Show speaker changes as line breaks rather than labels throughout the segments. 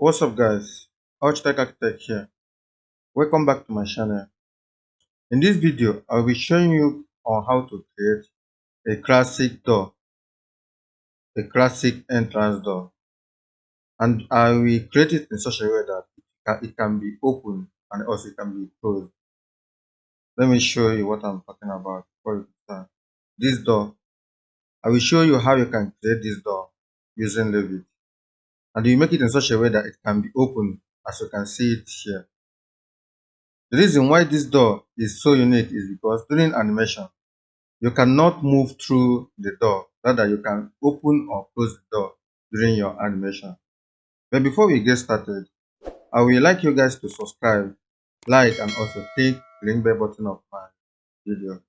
What's up guys, Architect Architect here. Welcome back to my channel. In this video, I'll be showing you on how to create a classic door, a classic entrance door. And I will create it in such a way that it can be open and also it can be closed. Let me show you what I'm talking about before you start. This door, I will show you how you can create this door using Revit. And you make it in such a way that it can be open as you can see it here. The reason why this door is so unique is because during animation, you cannot move through the door, rather you can open or close the door during your animation. But before we get started, I would like you guys to subscribe, like and also click the link bell button of my video.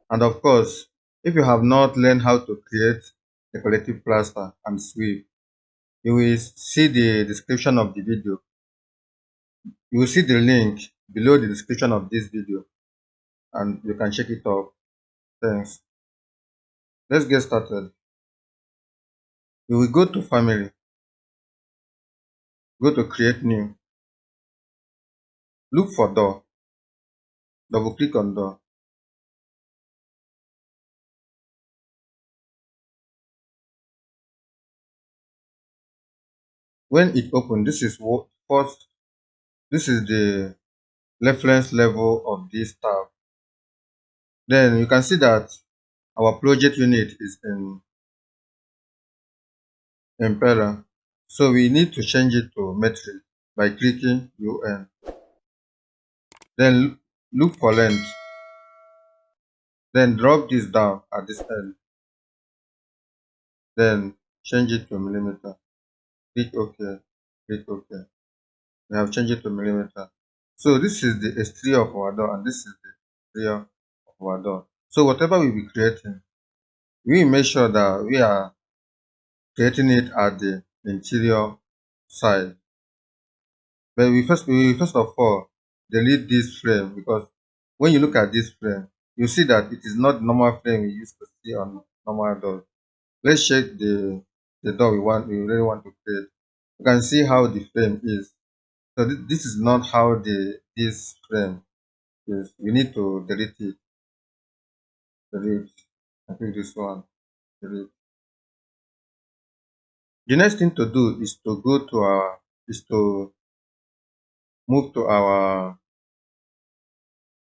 And of course, if you have not learned how to create a collective plaster and sweep, you will see the description of the video. You will see the link below the description of this video and you can check it out. Thanks. Let's get started. You will go to family, go to create new, look for door, double click on door. When it opens, this is what first, this is the reference level of this tab. Then you can see that our project unit is in Impera. So we need to change it to metric by clicking UN. Then look for length. Then drop this down at this end. Then change it to millimeter. Click OK. Click OK. We have changed it to millimeter. So this is the exterior of our door and this is the exterior of our door. So whatever we will be creating, we make sure that we are creating it at the interior side. But we first of all delete this frame, because when you look at this frame, you see that it is not normal frame we used to see on normal doors. Let's check the door we really want to create. You can see how the frame is. So this is not how this frame is. We need to delete it. Delete. I think this one. Delete. The next thing to do is to go to our is to move to our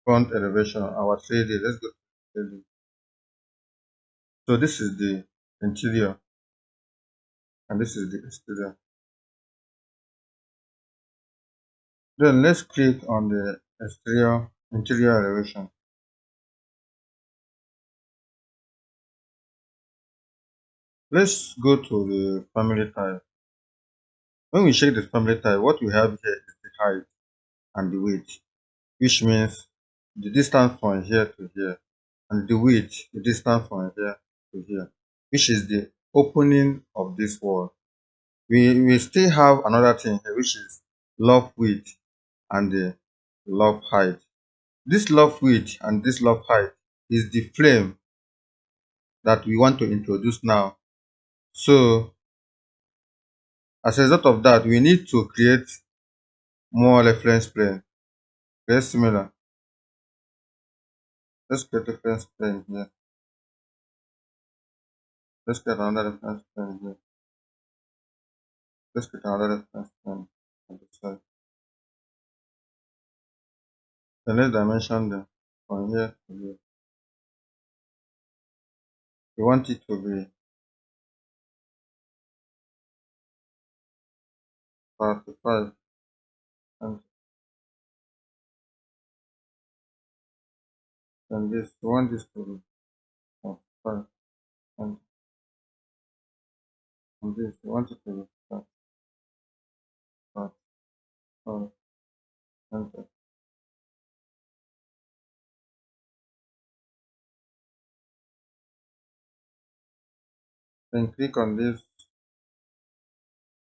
front elevation, our 3D. Let's go to 3D. So this is the interior and this is the exterior. Then let's click on the interior elevation. Let's go to the family type. When we check the family type, what we have here is the height and the width, which means the distance from here to here, and the width, the distance from here to here, which is the opening of this wall. We still have another thing here, which is loft width and the loft height. This loft width and this loft height is the frame that we want to introduce now. So as a result of that, we need to create more reference plane. Very similar. Let's create a reference plane here. Let's create another reference plane here. Let's create another reference plane on the side. Then let's dimension them from here to here. We want it to be 35 and then this, we want this to be 45 and this, we want it to be 5 and then click on this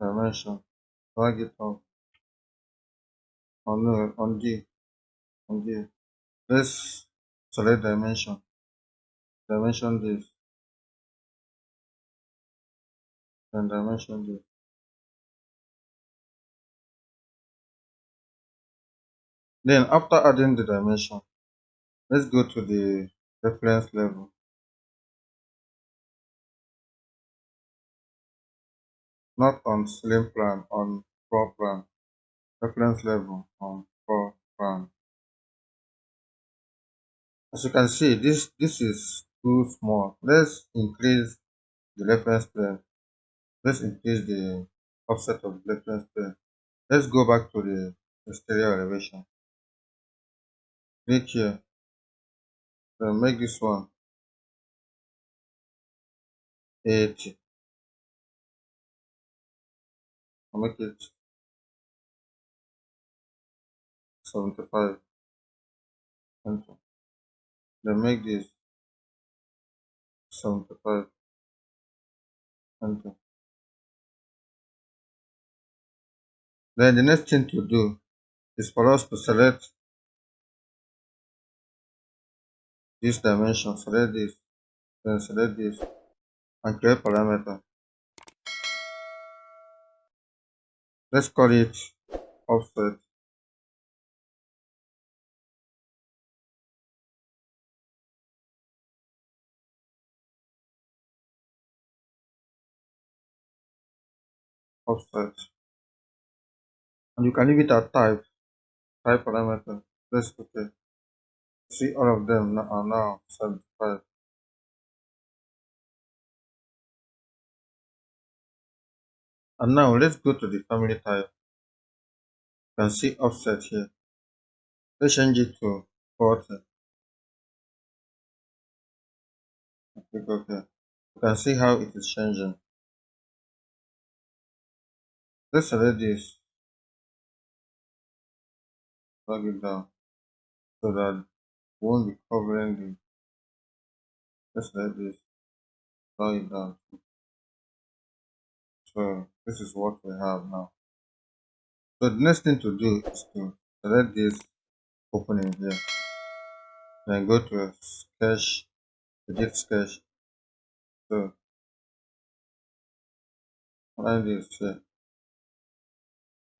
dimension, drag it up on D. Let's select dimension this, then dimension this. Then after adding the dimension, let's go to the reference level. Not on ceiling plan, on floor plan. Reference level on floor plan. As you can see, this is too small. Let's increase the reference plane. Let's increase the offset of the reference plane. Let's go back to the exterior elevation. Click here. Then make this one 80. I'll make it 75. Enter. Then make this 75. Enter. Then the next thing to do is for us to select this dimension, select this, then select this, and create parameter. Let's call it offset. Offset. And you can leave it at type parameter. Let's okay. See all of them are now 75. And now let's go to the family type. You can see offset here. Let's change it to 40. Click OK. You can see how it is changing. Let's select this, drag it down so that we won't be covering the. Let's select this, drag it down. So this is what we have now. So the next thing to do is to select this opening here. Then go to sketch, edit sketch. So align this here.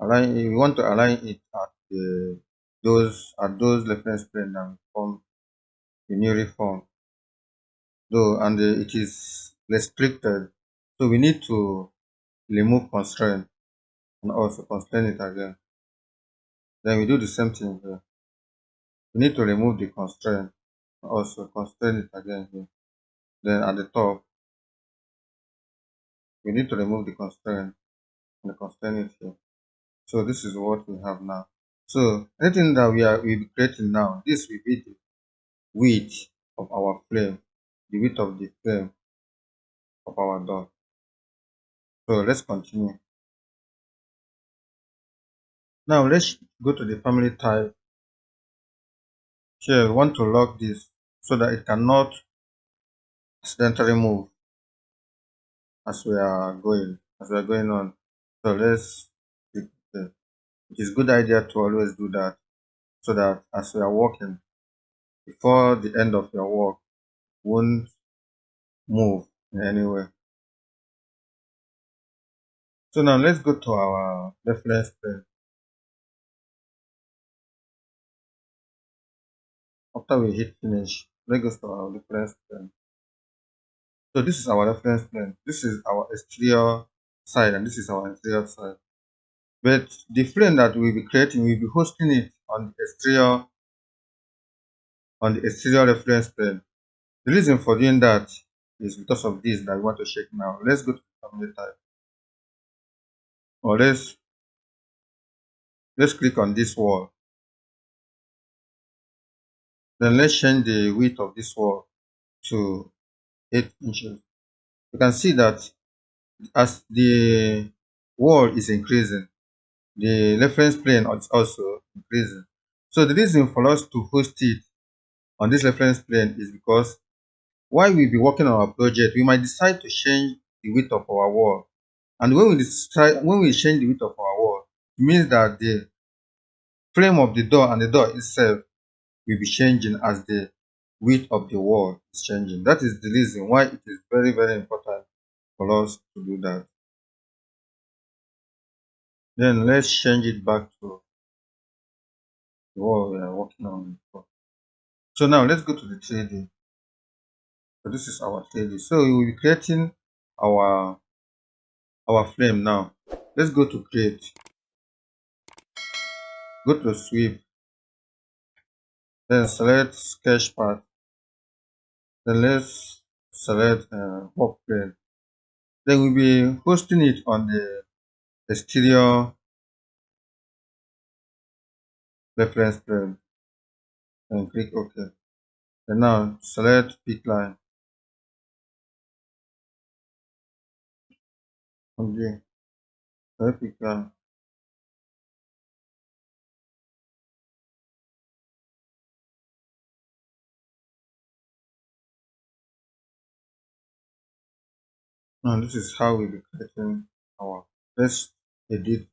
Align. We want to align it at those reference plane that we form the newly formed. Though and it is restricted, so we need to remove constraint and also constrain it again. Then we do the same thing here. We need to remove the constraint and also constrain it again here. Then at the top, we need to remove the constraint and constrain it here. So this is what we have now. So anything that we'll be creating now, this will be the width of our frame, the width of the frame of our door. So let's continue. Now let's go to the family type. Here we want to lock this so that it cannot accidentally move as we are going on. So let's click OK. It is a good idea to always do that so that as we are working, before the end of your work, won't move in any way. So now let's go to our reference plane. After we hit finish, let's go to our reference plane. So this is our reference plane. This is our exterior side and this is our interior side. But the frame that we'll be creating, we'll be hosting it on the exterior reference plane. The reason for doing that is because of this that we want to check now. Let's go to family type. Or let's click on this wall. Then let's change the width of this wall to 8 inches. You can see that as the wall is increasing, the reference plane is also increasing. So the reason for us to host it on this reference plane is because while we'll be working on our project, we might decide to change the width of our wall. And when we change the width of our wall, it means that the frame of the door and the door itself will be changing as the width of the wall is changing. That is the reason why it is very, very important for us to do that. Then let's change it back to what we are working on before. So now let's go to the 3D. So this is our 3D. So we will be creating our frame now. Let's go to create. Go to sweep. Then select sketch path. Then let's select work plane. Then we'll be hosting it on the exterior reference plane. And click OK. And now select peak line. Okay. Select peak line. Now this is how we'll be creating our. Let's edit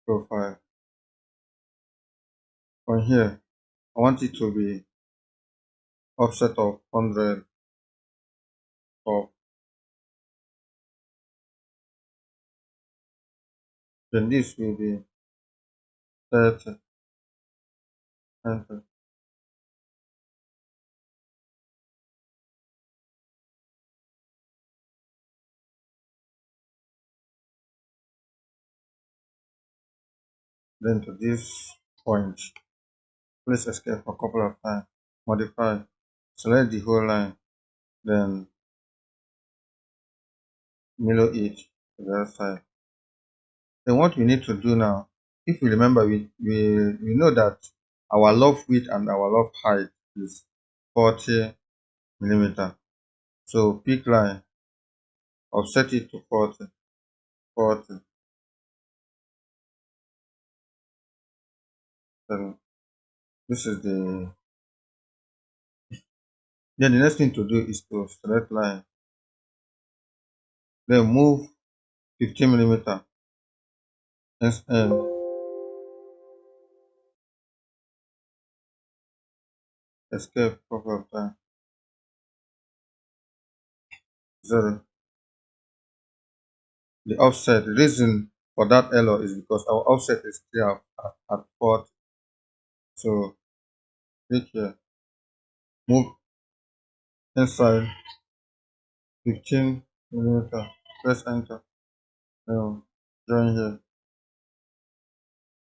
profile. From here, I want it to be offset of 100 top. Then this will be 30. Enter. Then to this point, place escape for a couple of times. Modify. Select the whole line. Then mirror it to the other side. Then what we need to do now, if we remember, we know that our loft width and our loft height is 40 millimeter. So peak line, offset it to 40. Then this is the. Then the next thing to do is to select line. Then move 15 millimeter. SN. Escape couple of times. 0. The offset, the reason for that error is because our offset is still at 40. So click here, move inside 15 millimeter, press enter. Now join here.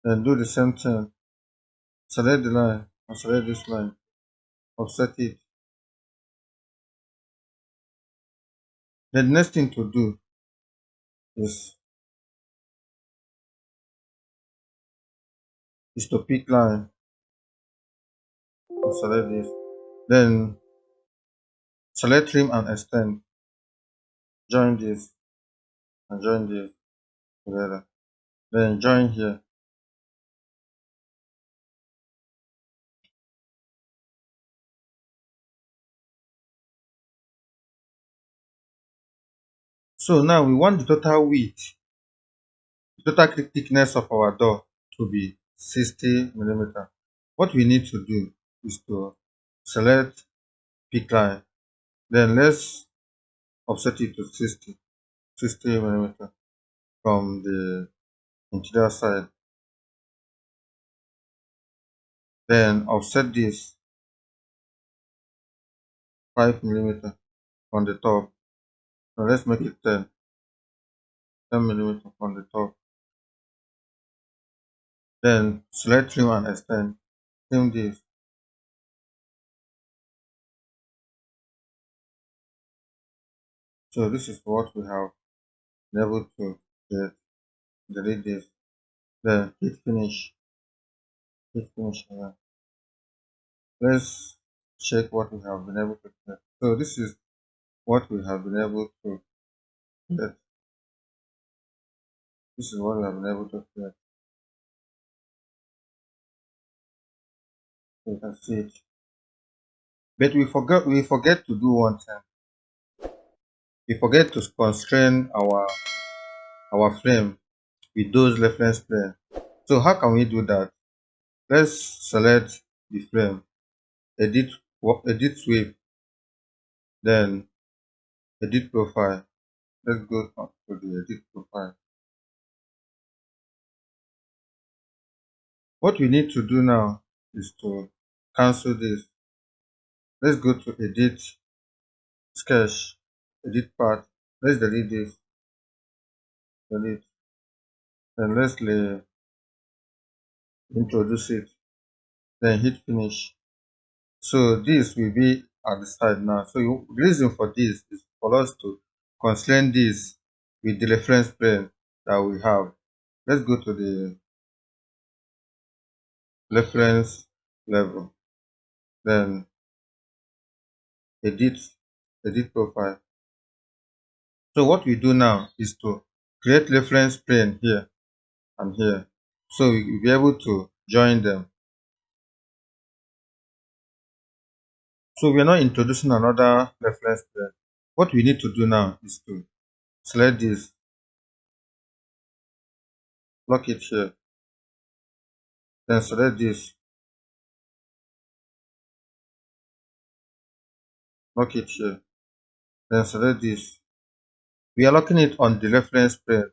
Then do the same thing. Select the line and select this line. Offset it. Then the next thing to do is to pick line and select this. Then select trim and extend. Join this and join this together. Then join here. So now we want the total width, the total thickness of our door to be 60 millimeter. What we need to do is to select pick line. Then let's offset it to 60 millimeter from the interior side. Then offset this 5 millimeter on the top. Now let's make it 10 millimeter on the top. Then select trim and extend. Trim this. So this is what we have been able to get. Delete this. Then hit finish. Here. Let's check what we have been able to get. So this is what we have been able to get. This is what we have been able to get. So you can see it. But we forget to do one thing. We forget to constrain our frame with those reference plane. So how can we do that? Let's select the frame, edit sweep, then edit profile. Let's go up to the edit profile. What we need to do now is to cancel this. Let's go to edit, sketch, edit part. Let's delete this, delete. Then let's introduce it. Then hit finish. So this will be at the side now. So the reason for this is for us to constrain this with the reference plane that we have. Let's go to the reference level. Then edit, edit profile. So what we do now is to create reference plane here and here. So we will be able to join them. So we are not introducing another reference plane. What we need to do now is to select this, lock it here, then select this, lock it here, then select this. We are locking it on the reference plane,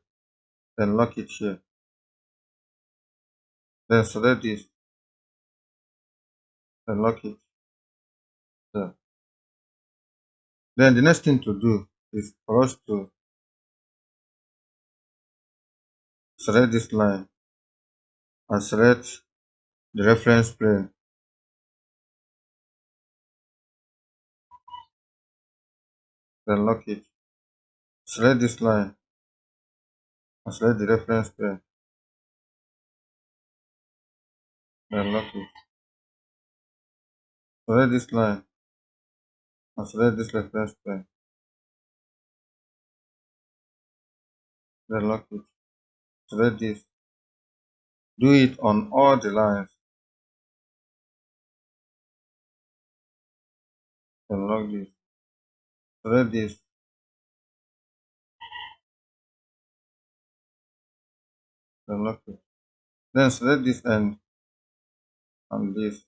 then lock it here, then select this, then lock it there. Then the next thing to do is for us to select this line and select the reference plane, then lock it. Select this line and select the reference plane, then lock it. Select this line and select this reference plane, then lock it. Select this. Do it on all the lines, then lock this. Select this, then lock it. Then select this end and this,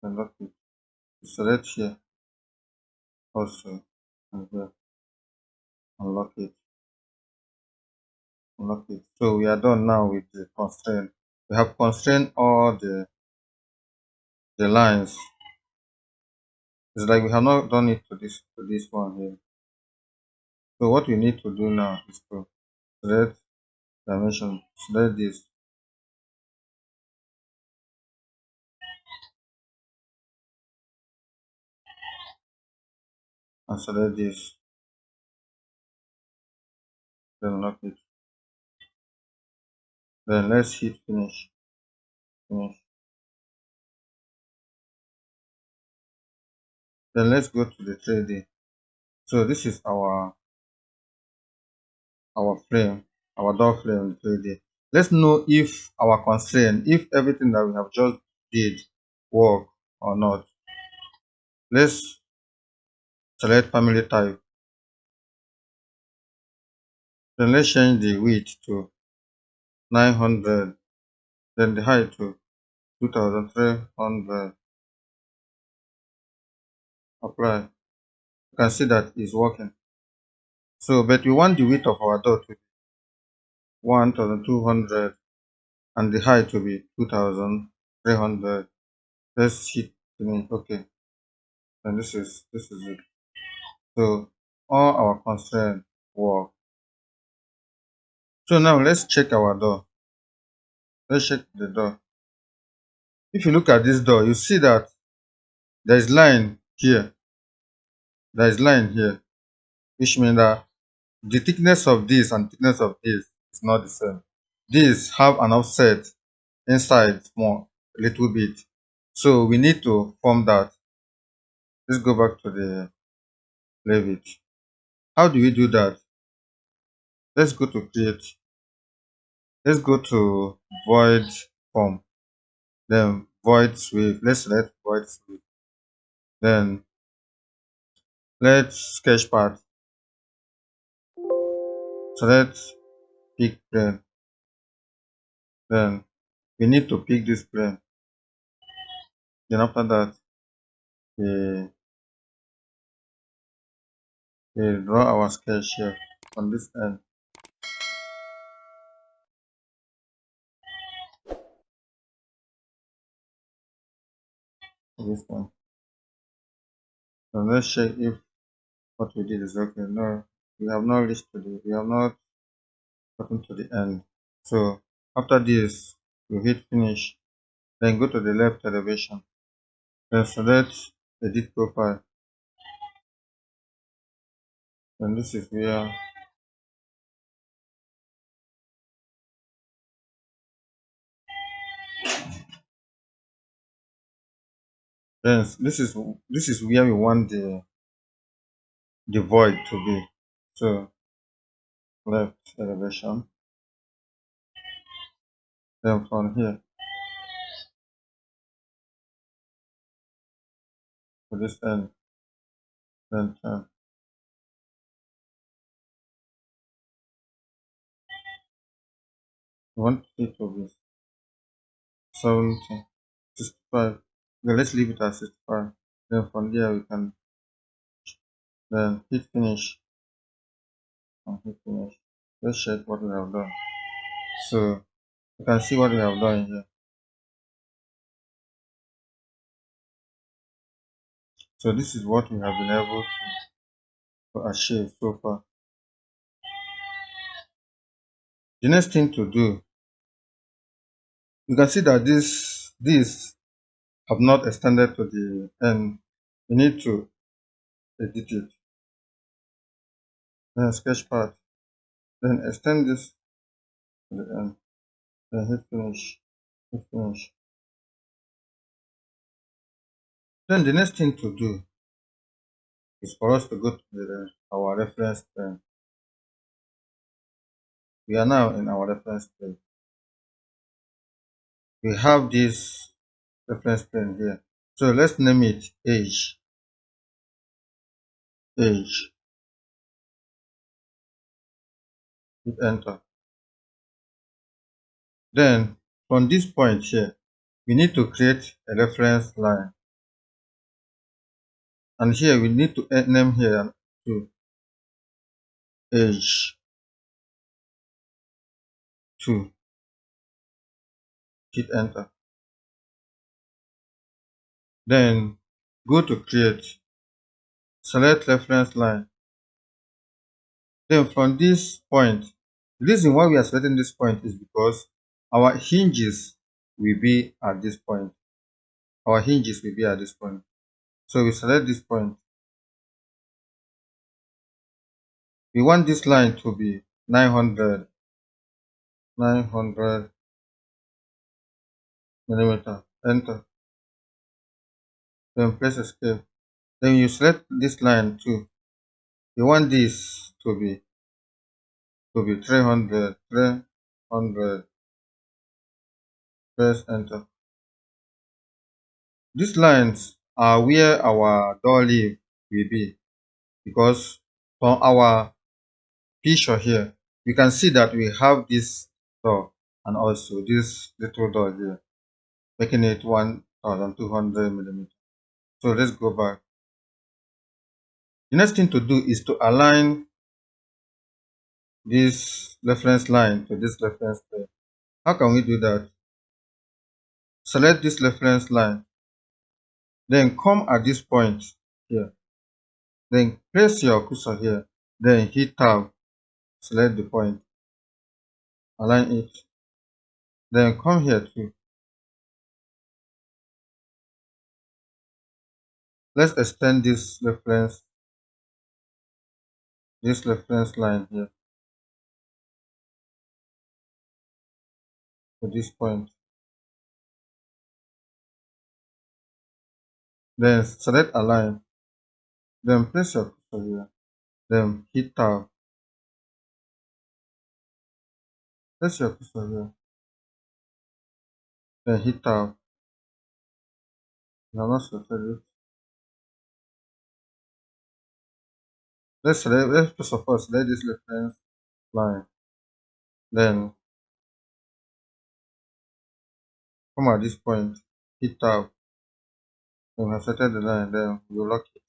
then lock it. Select here also and here, unlock it, unlock it. So we are done now with the constraint. We have constrained all the lines. It's like we have not done it to this one here. So what we need to do now is to select dimension, select this, and select this, then lock it. Then let's hit finish, finish. Then let's go to the 3D. So this is our frame, our door frame 3D. Let's know if our constraint, if everything that we have just did work or not. Let's select family type. Then let's change the width to 900. Then the height to 2300. Apply. You can see that it's working. So, but we want the width of our door to be 1200 and the height to be 2300. Let's hit finish. Okay. And this is it. So all our constraints work. So now let's check our door. Let's check the door. If you look at this door, you see that there is line here. There is line here, which means that the thickness of this and thickness of this is not the same. These have an offset inside more, a little bit. So we need to form that. Let's go back to the Revit. How do we do that? Let's go to create. Let's go to void form. Then void sweep. Let's select void sweep. Then let's sketch part. Select pick plane. Then we need to pick this plane. Then after that, we draw our sketch here on this end. this one. So let's check if what we did is okay. No, we have not reached to the, we have not gotten to the end. So after this, we hit finish, then go to the left elevation, then select edit profile, and this is where then this is where we want the void to be. So left elevation, then from here to this end, then turn. We want it to be 70, 65. Okay, let's leave it at 65. Then from there we can then hit finish and hit finish. Let's check what we have done. So you can see what we have done here. So this is what we have been able to achieve so far. The next thing to do, you can see that this have not extended to the end. We need to edit it. Then sketch part. Then extend this to the end. Then hit finish. Hit finish. Then the next thing to do is for us to go to our reference plane. We are now in our reference plane. We have this reference plane here. So let's name it age. Age. Hit enter. Then from this point here, we need to create a reference line. And here we need to name here to age 2. Hit enter. Then go to create. Select reference line. Then from this point, the reason why we are selecting this point is because our hinges will be at this point. Our hinges will be at this point. So we select this point. We want this line to be 900 millimeter. Enter. Then press escape. Then you select this line too. You want this to be 300. Press enter. These lines are where our door leaf will be, because from our picture here you can see that we have this door and also this little door here, making it 1200 millimeters. So let's go back. The next thing to do is to align this reference line to this reference plane. How can we do that? Select this reference line, then come at this point here, then place your cursor here, then hit tab, select the point, align it, then come here too. Let's extend this reference line here to this point. Then select align, then place your cursor here, then hit tab, place your cursor here, then hit tab. You have not selected it. Let's first of all select this reference line, then come at this point, hit tab, then we have selected the line, then we lock it.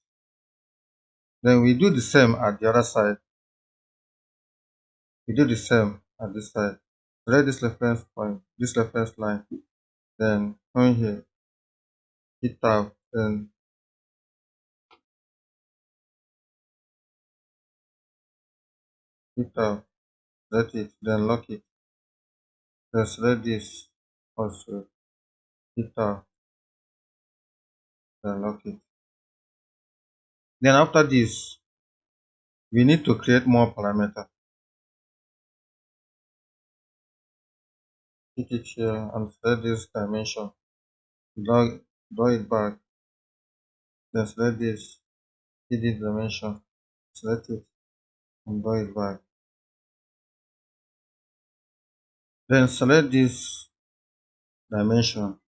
Then we do the same at the other side. We do the same at this side. Select this reference point, this reference line, then come here, hit tab, then hit out, select it, then lock it, then select this also, hit out, then lock it. Then after this, we need to create more parameter. Hit it here and select this dimension, draw it back, then select this, hit this dimension, select it and draw it back. Then select this dimension,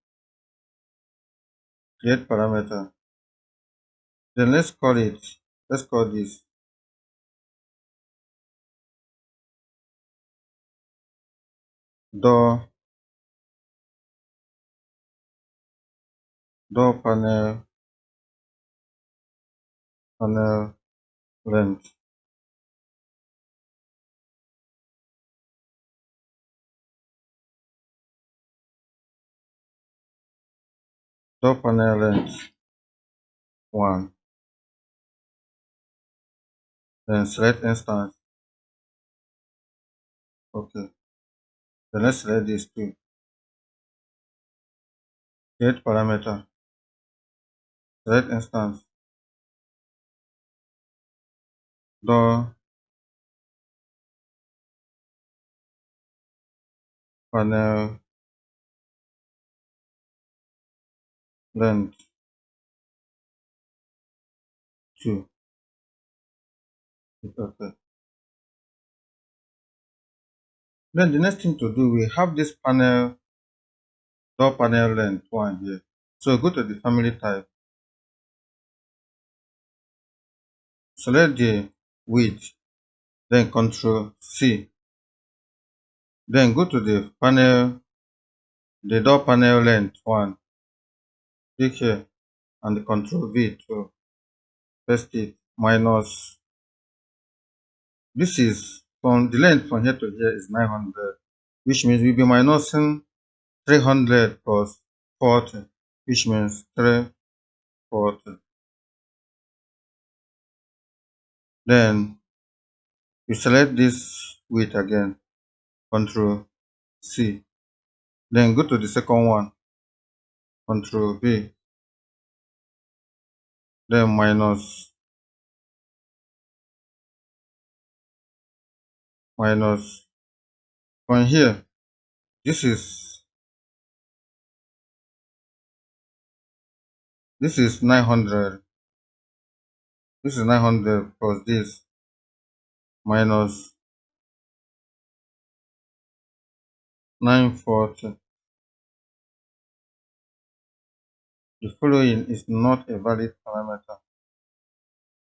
create parameter. Then let's call this door panel length. Door panel length 1. Then select instance. Okay. Then let's select this too. Create parameter. Select instance. Door panel length 2. Okay. Then the next thing to do, we have this door panel length 1 here. So go to the family type. Select the width. Then Control C. Then go to the door panel length 1. Click here and the Control V to paste it minus. This is from the length from here to here is 900, which means we'll be minusing 300 plus 40, which means 340. Then you select this width again, Control C. Then go to the second one, Control V. Then minus from here. This is 900. This is 900 plus this minus 940. The following is not a valid parameter.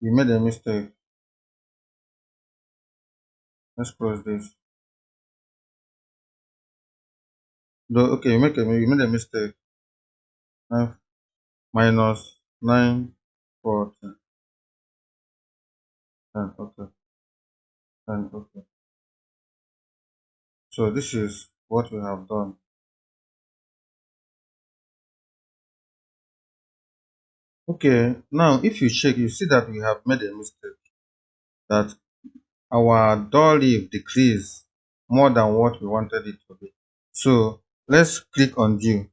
We made a mistake. Let's close this. Okay, we made a mistake. Minus 940. And okay. And okay. So this is what we have done. Okay, now if you check, you see that we have made a mistake. That our door leaf decreased more than what we wanted it to be. So let's click undo.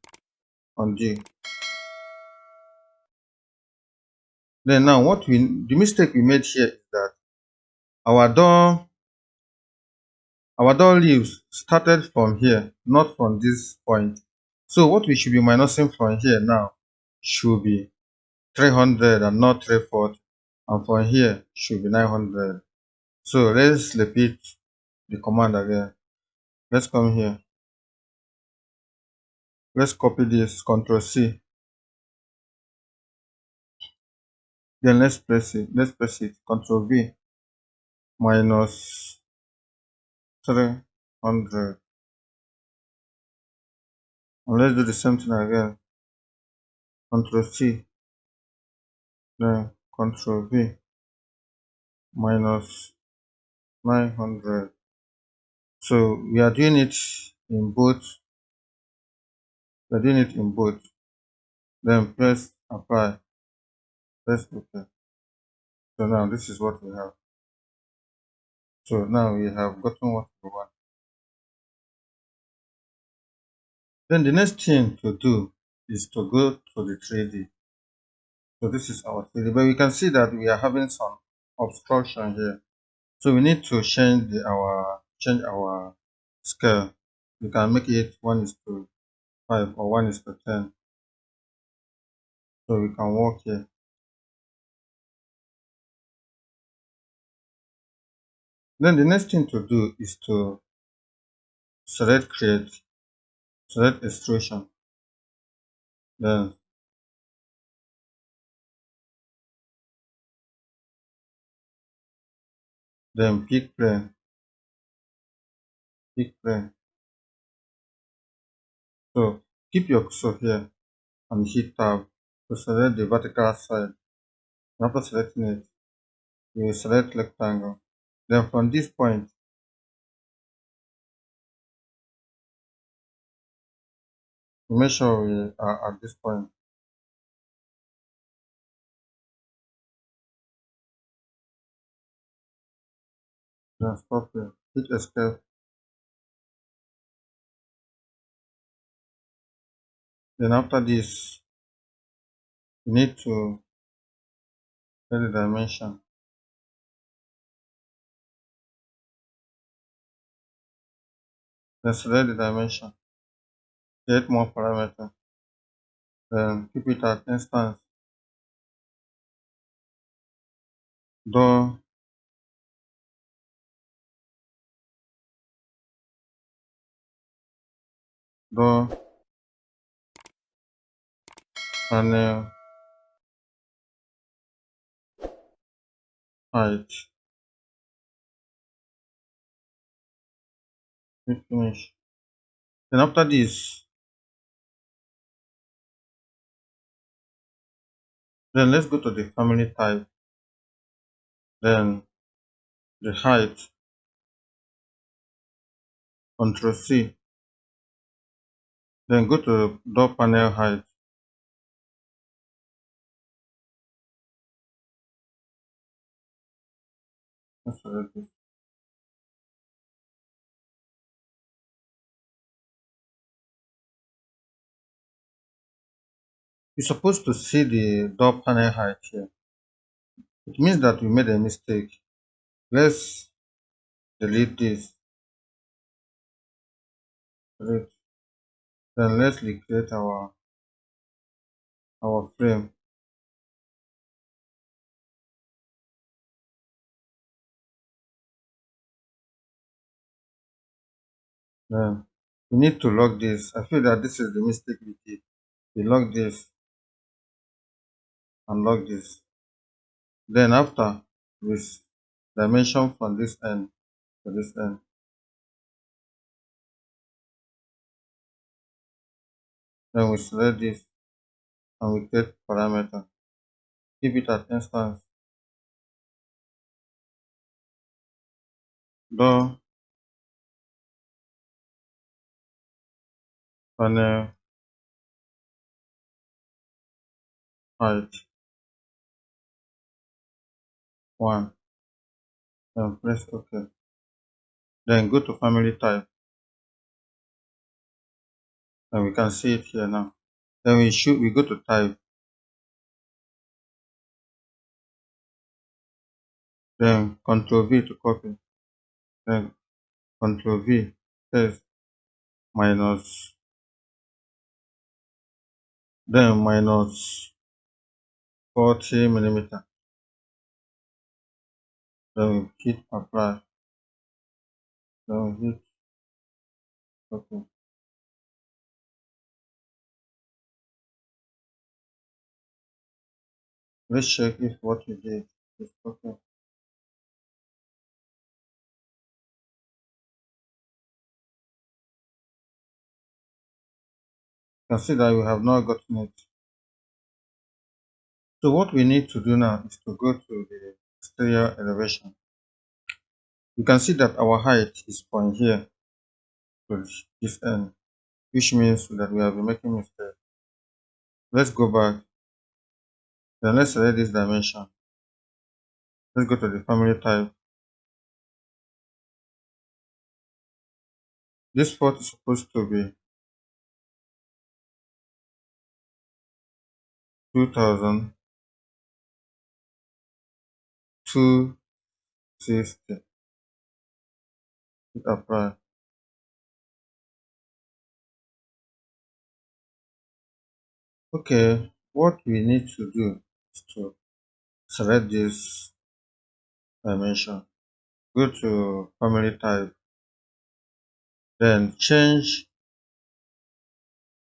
Then now the mistake we made here is that our door leaves started from here, not from this point. So what we should be minusing from here now should be 300 and not 340, and from here should be 900. So let's repeat the command again. Let's come here. Let's copy this, Control C. Then let's press it, Control V, minus 300. And let's do the same thing again. Control C, then Control V, minus 900. So we are doing it in both. Then press apply, press OK. So now this is what we have. So now we have gotten what we want. Then the next thing to do is to go to the 3D. So this is our 3D, but we can see that we are having some obstruction here. So we need to change our scale. We can make it 1:5 or 1:10. So we can work here. Then the next thing to do is to select create, select extrusion, then pick plane, pick plane. So keep your cursor here and hit tab to select the vertical side. After selecting it, you will select rectangle. Then from this point, make sure we are at this point. Then stop here. Hit escape. Then after this, you need to set the dimension. Then select the dimension. Create more parameter. Then keep it at instance. Door, door, panel, height. Hit finish. Then after this, then let's go to the family type. Then the height. Ctrl C. Then go to door panel height. Let's select this. You're supposed to see the door panel height here. It means that we made a mistake. Let's delete this. Delete. Then let's recreate our frame. Then we need to lock this. I feel that this is the mistake we did. We lock this and lock this. Then after with dimension from this end to this end. Then we select this and we create parameter. Keep it at instance. Door panel height 1. Then press OK. Then go to family type. And we can see it here now. Then we go to type. Then Ctrl V to copy. Then Ctrl V paste minus. Then minus 40 millimeter. Then we hit apply. Then we hit OK. Let's check if what we did is OK. You can see that we have not gotten it. So what we need to do now is to go to the exterior elevation. You can see that our height is from here to this end, which means that we have been making mistake. Let's go back Then let's select this dimension. Let's go to the family type. This port is supposed to be 2260. Hit apply. Okay, what we need to do is to select this dimension. Go to family type. Then change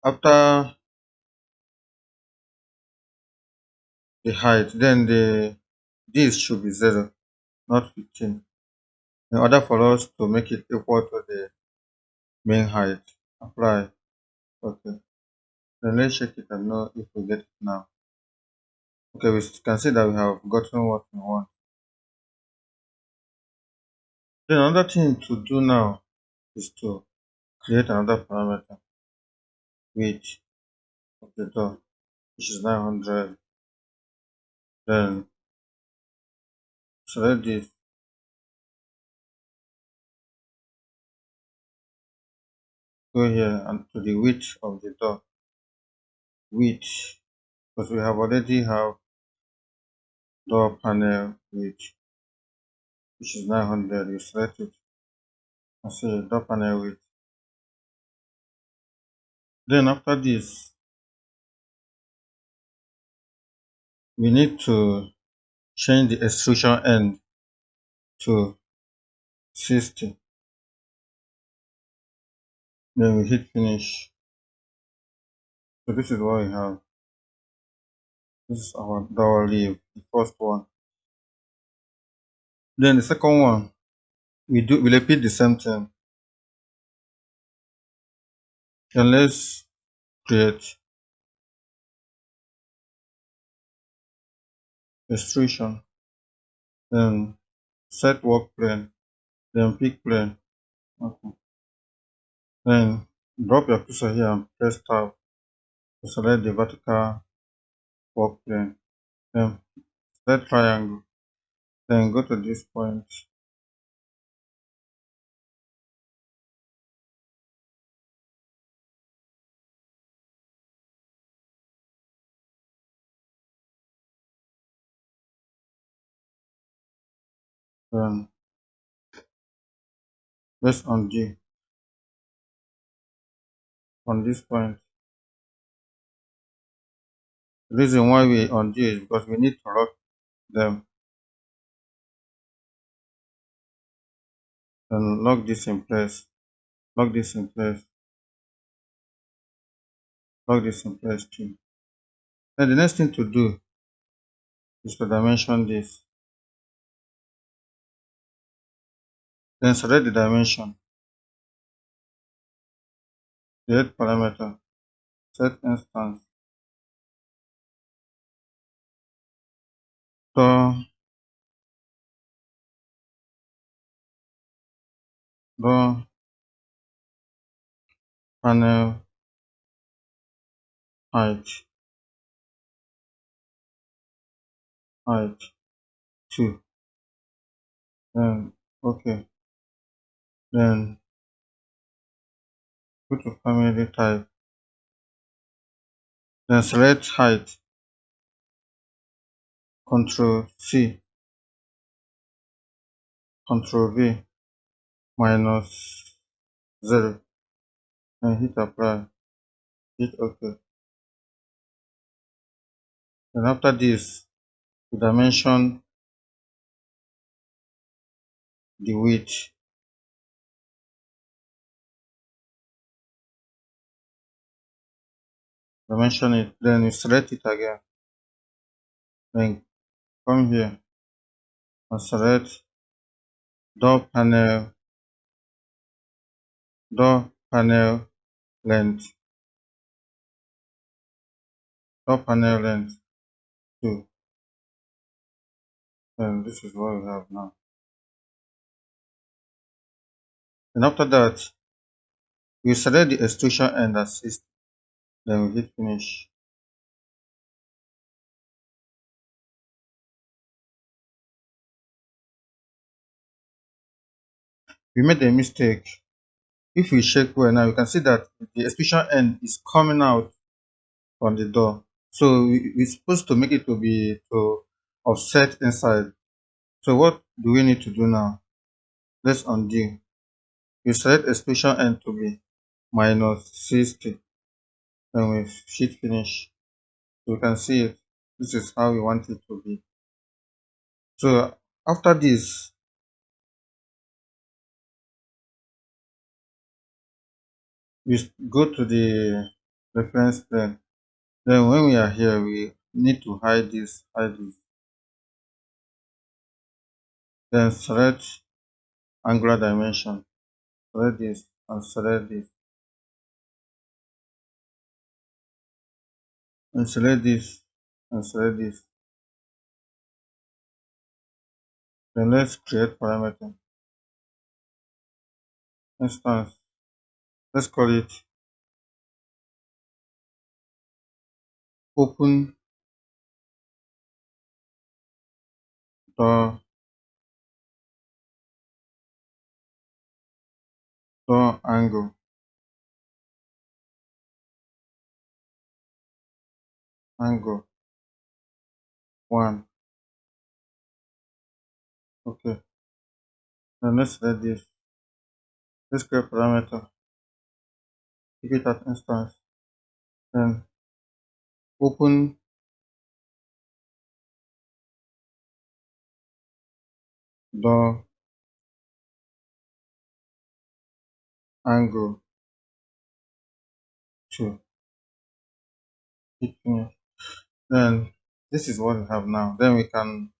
after the height. Then this should be 0, not 15. In order for us to make it equal to the main height. Apply. Okay. Then let's check it and know if we get it now. Okay, we can see that we have gotten what we want. Then another thing to do now is to create another parameter, width of the door, which is 900. Then select this, go here and to the width of the door, width, because we have already have door panel width, which is 900. You select it and see door panel width. Then after this, we need to change the extrusion end to 60. Then we hit finish. So this is what we have. This is our door leaf, the first one. Then the second one, we repeat the same thing. Then let's create extrusion. Then set work plane. Then pick plane. Okay. Then drop your cursor here and press tab to select the vertical work plane. Then select triangle. Then go to this point. Then let's undo on this point. The reason why we undo is because we need to lock them. Then lock this in place. Lock this in place. Lock this in place too. Then the next thing to do is to dimension this. Then select the dimension. Create parameter. Set instance. Door door panel height 2. Then okay. Then go to family type. Then select height. Control C. Control V. Minus 0. And hit apply. Hit OK. Then after this, we dimension the width. Dimension it. Then you select it again. Then come here and select door panel length. Door panel length 2. And this is what we have now. And after that, we select the extrusion end as 60. Then we hit finish. we made a mistake. If we check well now, you can see that the extrusion end is coming out on the door. So we're supposed to make it to be to offset inside. So what do we need to do now? Let's undo. We select extrusion end to be -60. Then we hit finish. So you can see it. This is how we want it to be. So after this, we go to the reference plane. Then when we are here, we need to hide this, hide this. Then select angular dimension. Select this and select this. And select this and select this. Then let's create parameter instance. Let's call it open door angle angle 1. Okay. Then let's select this. Let's create parameter. Give it at instance. Then open door angle 2. Hit finish. Then this is what we have now. Then we can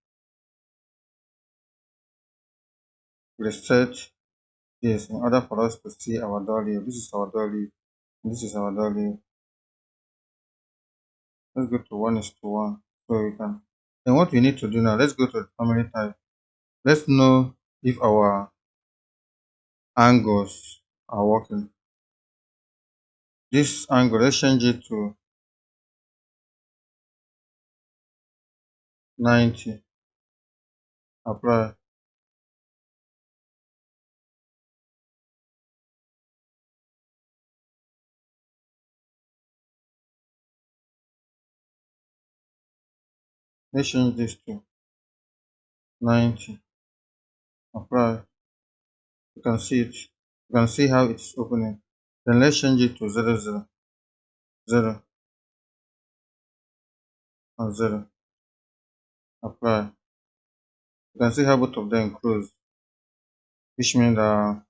reset this in order for us to see our door layout. This is our door layout. This is our door layout. Let's go to 1:1 so we can. Then what we need to do now, let's go to the family type. Let's know if our angles are working. This angle, let's change it to 90. Apply. Let's change this to 90. Apply. You can see it. You can see how it's opening. Then let's change it to 0, 0, 0, and 0. Apply. You can see how both of them close, which means that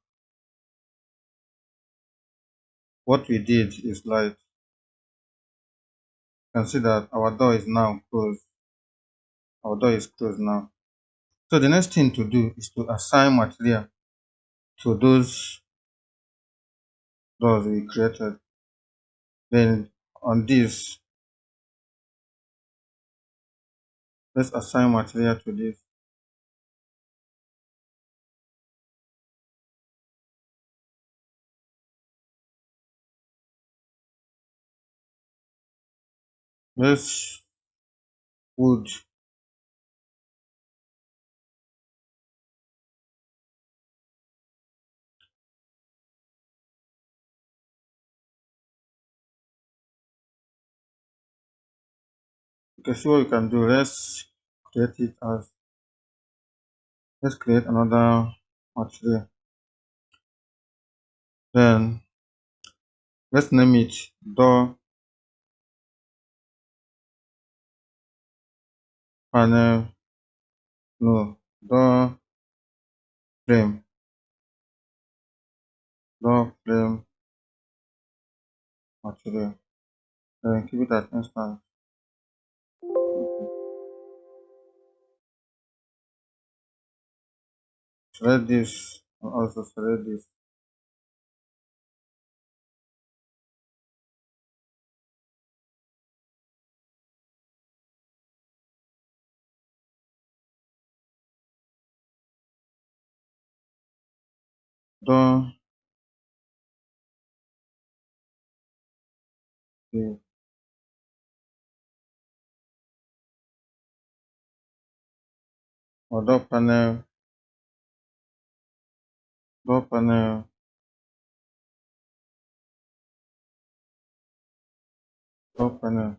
what we did is light. You can see that our door is now closed. Our door is closed now. So the next thing to do is to assign material to those doors we created. Then on this, let's assign material to this. Let's wood. Okay, see what we can do. Let's create it as, let's create another material. Then let's name it door panel, no, door frame, door frame material. Then keep it at instance. Okay. Select this and also select this. Door frame or door panel Door panel. Door panel.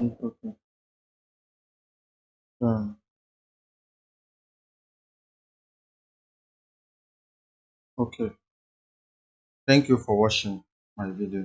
Okay. Done. Okay. Thank you for watching my video.